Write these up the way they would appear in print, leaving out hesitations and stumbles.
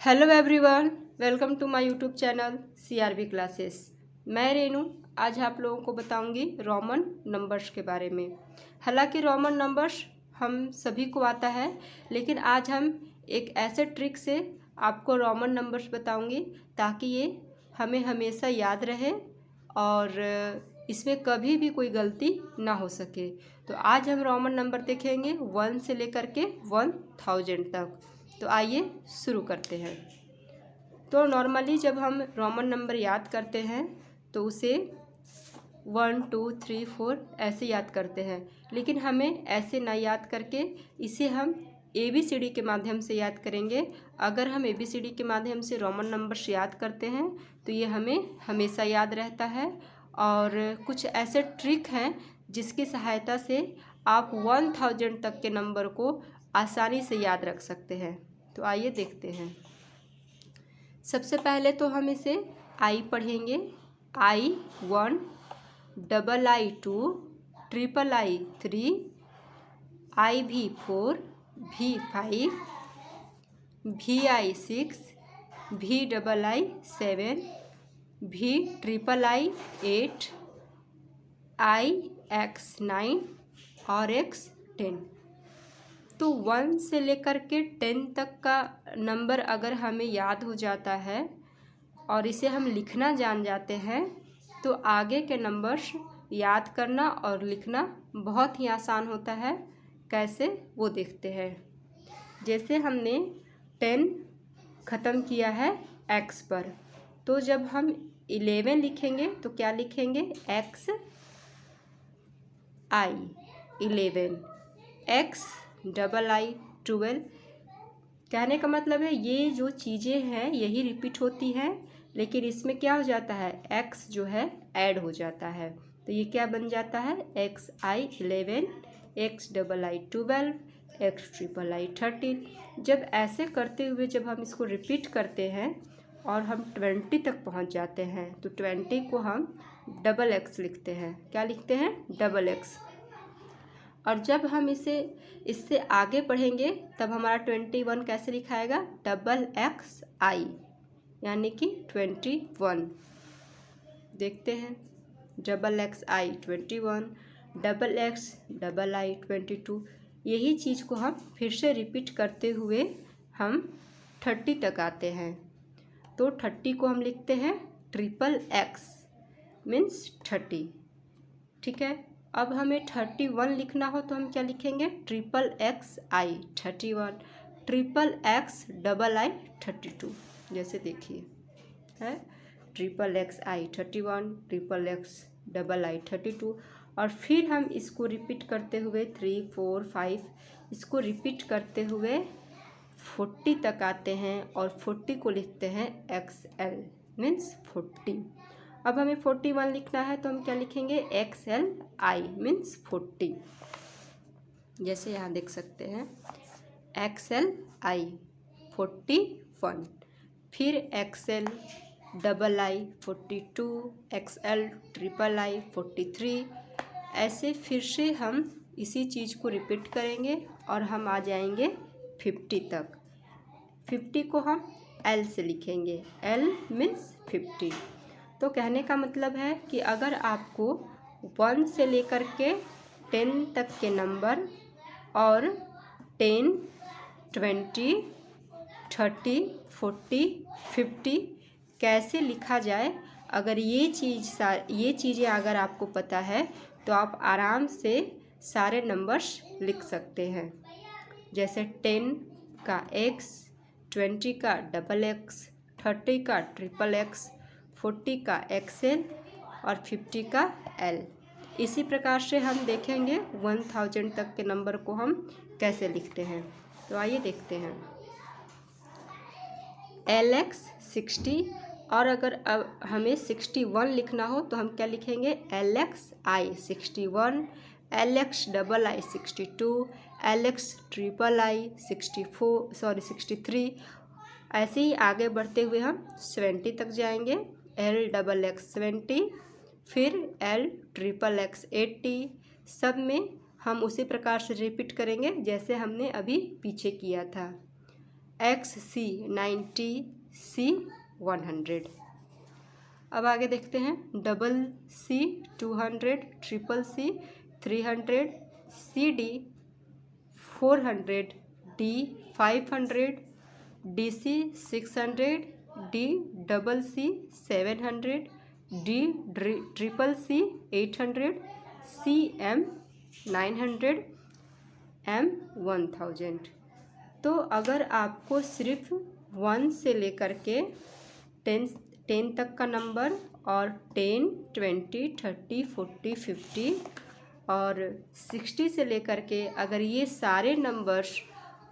Hello everyone, welcome to my YouTube channel CRB classes. मैं रेनू आज आप लोगों को बताऊंगी रोमन नंबर्स के बारे में। हालांकि रोमन नंबर्स हम सभी को आता है, लेकिन आज हम एक ऐसे ट्रिक से आपको रोमन नंबर्स बताऊंगी ताकि ये हमें हमेशा याद रहे और इसमें कभी भी कोई गलती ना हो सके। तो आज हम रोमन नंबर देखेंगे 1 से लेकर के 1000 तक। तो आइए शुरू करते हैं। तो नॉर्मली जब हम रोमन नंबर याद करते हैं तो उसे 1 2 3 4 ऐसे याद करते हैं, लेकिन हमें ऐसे ना याद करके इसे हम ABCD के माध्यम से याद करेंगे। अगर हम ABCD के माध्यम से रोमन नंबर्स याद करते हैं तो ये हमें हमेशा याद रहता है। और कुछ ऐसे ट्रिक हैं जिसकी सहायता से आप 1000 तक के नंबर को आसानी से याद रख सकते हैं। तो आइए देखते हैं। सबसे पहले तो हम इसे आई पढ़ेंगे। I1, II2, III3, IV4, V5, VI6, VII7, VIII8, IX9 और X10। तो 1 से लेकर के 10 तक का नंबर अगर हमें याद हो जाता है और इसे हम लिखना जान जाते हैं तो आगे के नंबर्स याद करना और लिखना बहुत ही आसान होता है। कैसे वो देखते हैं। जैसे हमने 10 ख़त्म किया है X पर, तो जब हम 11 लिखेंगे तो क्या लिखेंगे? XI 11, XII 12। कहने का मतलब है ये जो चीज़ें हैं यही रिपीट होती हैं, लेकिन इसमें क्या हो जाता है? X जो है ऐड हो जाता है। तो ये क्या बन जाता है? XI 11, XII 12, XIII 13। जब ऐसे करते हुए जब हम इसको रिपीट करते हैं और हम 20 तक पहुंच जाते हैं तो 20 को हम XX लिखते हैं। क्या लिखते हैं? XX। और जब हम इससे आगे पढ़ेंगे तब हमारा 21 कैसे लिखाएगा? XXI, यानी कि 21। देखते हैं। XXI 21, XXII 22। यही चीज़ को हम फिर से रिपीट करते हुए हम 30 तक आते हैं। तो 30 को हम लिखते हैं XXX, मीन्स 30। ठीक है। अब हमें 31 लिखना हो तो हम क्या लिखेंगे? XXI 31, XXII 32। जैसे देखिए है XXI 31, XXII 32। और फिर हम इसको रिपीट करते हुए 3 4 5 इसको रिपीट करते हुए 40 तक आते हैं और 40 को लिखते हैं XL, मीन्स 40। अब हमें 41 लिखना है तो हम क्या लिखेंगे? XLI, means 40। जैसे यहाँ देख सकते हैं XLI 41, फिर XLII 42, XLIII 43। ऐसे फिर से हम इसी चीज़ को रिपीट करेंगे और हम आ जाएंगे 50 तक। 50 को हम L से लिखेंगे। L means 50। तो कहने का मतलब है कि अगर आपको 1 से लेकर के 10 तक के नंबर और 10, 20, 30, 40, 50 कैसे लिखा जाए, अगर ये चीज़ें अगर आपको पता है तो आप आराम से सारे नंबर्स लिख सकते हैं। जैसे 10 का X, 20 का XX, 30 का XXX, 40 का XL और 50 का L। इसी प्रकार से हम देखेंगे 1000 तक के नंबर को हम कैसे लिखते हैं। तो आइए देखते हैं। LX 60, और अगर अब हमें 61 लिखना हो तो हम क्या लिखेंगे? LXI 61, LXII 62, LXIII 63। ऐसे ही आगे बढ़ते हुए हम 70 तक जाएंगे। LXX 70, फिर LXXX 80। सब में हम उसी प्रकार से रिपीट करेंगे जैसे हमने अभी पीछे किया था। XC 90, C 100। अब आगे देखते हैं CC 200, CCC 300, CD 400, D 500, DC 600, DCC 700, DCCC 800, CM 900, M 1000। तो अगर आपको सिर्फ 1 से लेकर के 10 तक का नंबर और 10, 20, 30, 40, 50 और 60 से लेकर के अगर ये सारे नंबर्स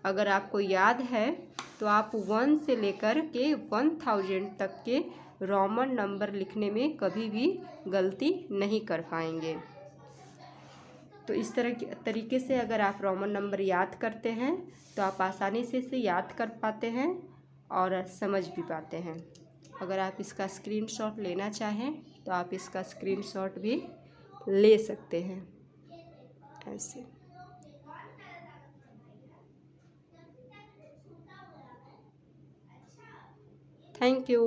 अगर आपको याद है तो आप 1 से लेकर के 1000 तक के रोमन नंबर लिखने में कभी भी गलती नहीं कर पाएंगे। तो इस तरीके से अगर आप रोमन नंबर याद करते हैं तो आप आसानी से इसे याद कर पाते हैं और समझ भी पाते हैं। अगर आप इसका स्क्रीनशॉट लेना चाहें तो आप इसका स्क्रीनशॉट भी ले सकते हैं ऐसे। Thank you.